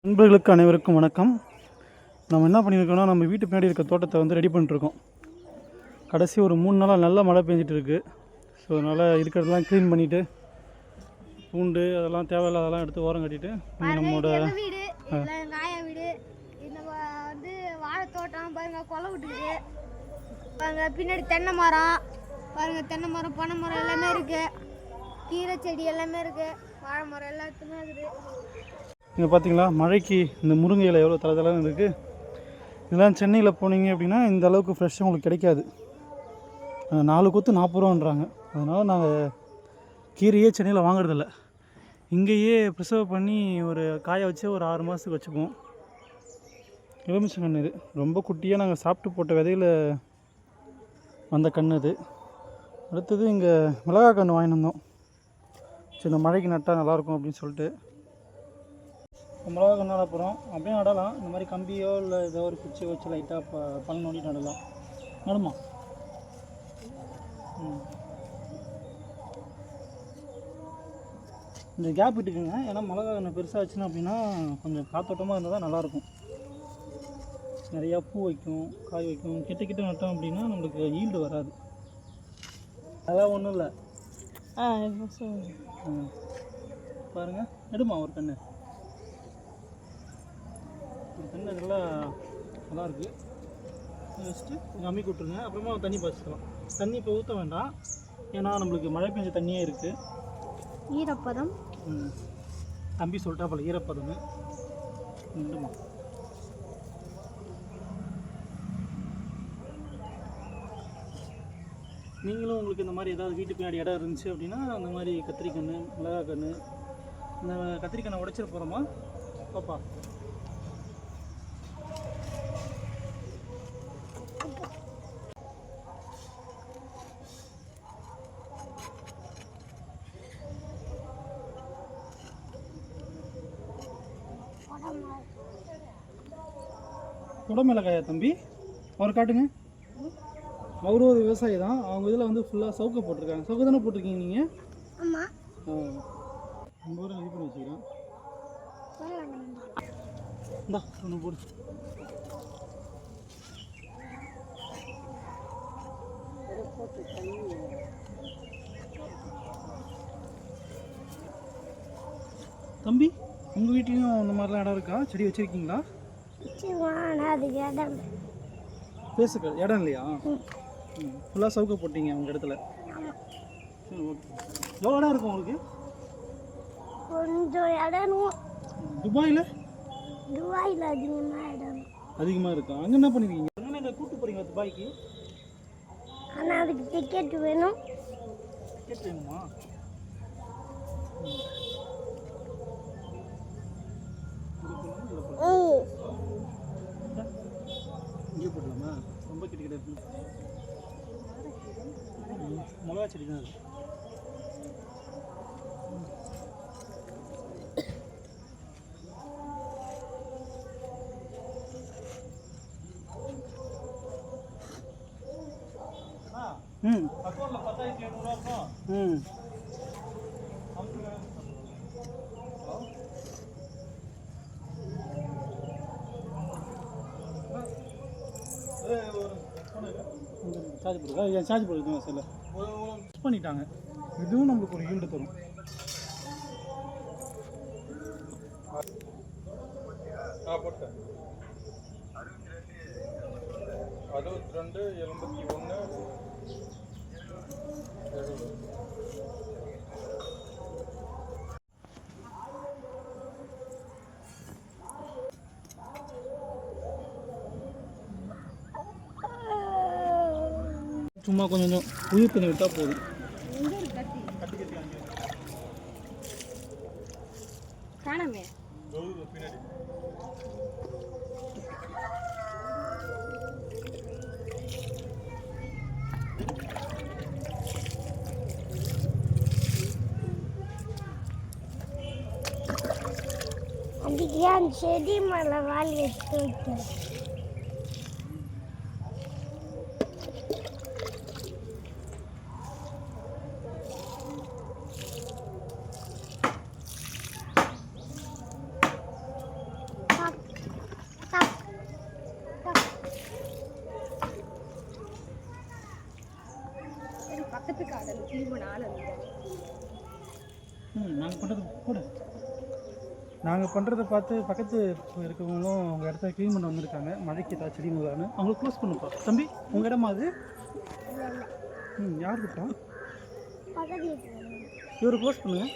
நண்பர்களுக்கு அனைவருக்கும் வணக்கம். நம்ம என்ன பண்ணியிருக்கோம்னா, நம்ம வீட்டு பின்னாடி இருக்க தோட்டத்தை வந்து ரெடி பண்ணிட்டுருக்கோம். கடைசி ஒரு 3 நாளாக நல்லா மழை பெஞ்சிட்டு இருக்குது. ஸோ அதனால் இருக்கிறதெல்லாம் க்ளீன் பண்ணிவிட்டு பூண்டு அதெல்லாம் தேவையில்லாதெல்லாம் எடுத்து ஓரம் கட்டிட்டு நம்மளோட வீடு வீடு இந்த வந்து வாழை தோட்டம் பாருங்க, கொலை விட்டுக்குது பாருங்க. பின்னாடி தென்னை மரம் பாருங்க, தென்னை மரம் பனை மரம் எல்லாமே இருக்குது. கீரை செடி எல்லாமே இருக்குது. வாழை மரம் எல்லாத்துமே இருக்குது. இங்கே பார்த்தீங்களா, மழைக்கு இந்த முருங்கை இலை எவ்வளோ தலை இருக்குது. இதெல்லாம் சென்னையில் போனீங்க அப்படின்னா இந்த அளவுக்கு ஃப்ரெஷ்ஷாக உங்களுக்கு கிடைக்காது. 4 கொத்து 40 ரூபான்றாங்க. அதனால் நாங்கள் கீரையே சென்னையில் வாங்குறதில்ல. இங்கேயே ப்ரிசர்வ் பண்ணி ஒரு காய வச்சு ஒரு 6 மாதத்துக்கு வச்சுக்குவோம். எலுமிச்சை கன்று இது ரொம்ப குட்டியாக நாங்கள் சாப்பிட்டு போட்ட விதையில் வந்த கன்று அது. அடுத்தது இங்கே மிளகா கன்று வாங்கிட்டு வந்தோம். சரி, இந்த மழைக்கு நட்டால் நல்லாயிருக்கும் அப்படின்னு சொல்லிட்டு மிளகா கன்று நட போகிறோம். அப்படியே நடலாம். இந்த மாதிரி கம்பியோ இல்லை ஏதோ ஒரு குச்சியோ வச்சு லைட்டாக பழம் நோண்டிட்டு நடலாம். நடுமா இந்த கேப் விட்டுக்குங்க. ஏன்னா மிளகா கன்று பெருசாக வச்சுன்னா அப்படின்னா கொஞ்சம் காத்தோட்டமாக இருந்தால் தான் நல்லாயிருக்கும். நிறையா பூ வைக்கும், காய் வைக்கும். கிட்ட நட்டோம் அப்படின்னா நம்மளுக்கு ஈல்டு வராது. அதான் ஒன்றும் இல்லை. பாருங்கள், நடுமா ஒரு கன்று. ஒரு கன்று நல்லா இருக்குது. வச்சுட்டு அம்மி கூட்டுருங்க. அப்புறமா தண்ணி பாய்ச்சிக்கலாம். தண்ணி இப்போ ஊற்ற வேண்டாம், ஏன்னா நம்மளுக்கு மழை பெஞ்ச தண்ணியே இருக்குது. ஈரப்பதம் தம்பி சொல்லிட்டா போல, ஈரப்பதம் நின்றுமா. நீங்களும் உங்களுக்கு இந்த மாதிரி ஏதாவது வீட்டு பின்னாடி இடம் இருந்துச்சு அப்படின்னா அந்த மாதிரி கத்திரிக்கன்று, மிளகா கன்று, இந்த கத்திரிக்கண்ணை உடைச்சிட போகிறோமா பாப்பா? குடமிளகாயா தம்பி? அவர் காட்டுங்க. அவரும் ஒரு விவசாயி தான். அவங்க இதில் வந்து ஃபுல்லாக சவுக்க போட்டிருக்காங்க. சவுக்க தானே போட்டிருக்கீங்க நீங்கள்? ஆமாம். நம்ம ஊரில் இது பண்ணி வச்சுக்கிறேன். இந்தா ஒன்று போடு. தம்பி, உங்கள் வீட்லேயும் இந்த மாதிரிலாம் இடம் இருக்கா? செடி வச்சுருக்கீங்களா? பேசுக்க இடம் இல்லையா? ஃபுல்லாக சவுக்க போட்டீங்க உங்கள் இடத்துல. சரி, ஓகே. எவ்வளோ இடம் இருக்கும் உங்களுக்கு? கொஞ்சம் இடம். துபாயில் அதிகமாக இடம் அதிகமாக இருக்கா? அங்கே என்ன பண்ணிருக்கீங்க? அங்கே கூப்பிட்டு போகிறீங்க துபாய்க்கு? ஆனால் அதுக்கு டிக்கெட் வேணும். டிக்கெட் வேணுமா? இங்கே போடலாமா? ரொம்ப கிட்ட மிளகா செடி தான் அது. அக்கௌண்ட்டில் 10,700 இருக்கும். சார்ஜ் போடுறா? என் சார்ஜ் போடுறதுங்க சார் மிஸ் பண்ணிட்டாங்க. இதுவும் நம்மளுக்கு ஒரு ஈல்டு தரும். போட்டேன் 62 81 சும்மா கொஞ்சம் உயிர் தண்ணி விட்டால் போதும். காணாமே அதுக்கு ஏன் செடி மேலே வாலி வச்சு நாங்கள் பண்ணுறது கூட நாங்கள் பண்ணுறதை பார்த்து பக்கத்து இருக்கவங்களும் அவங்க இடத்த க்ளீன் பண்ண வந்திருக்காங்க. மழைக்கு ஏதாவது செடி முதலான்னு அவங்களுக்கு க்ளோஸ் பண்ணுப்பா. தம்பி உங்கள் இடமா அது? யார் இருக்கா? இவரை க்ளோஸ் பண்ணுங்க.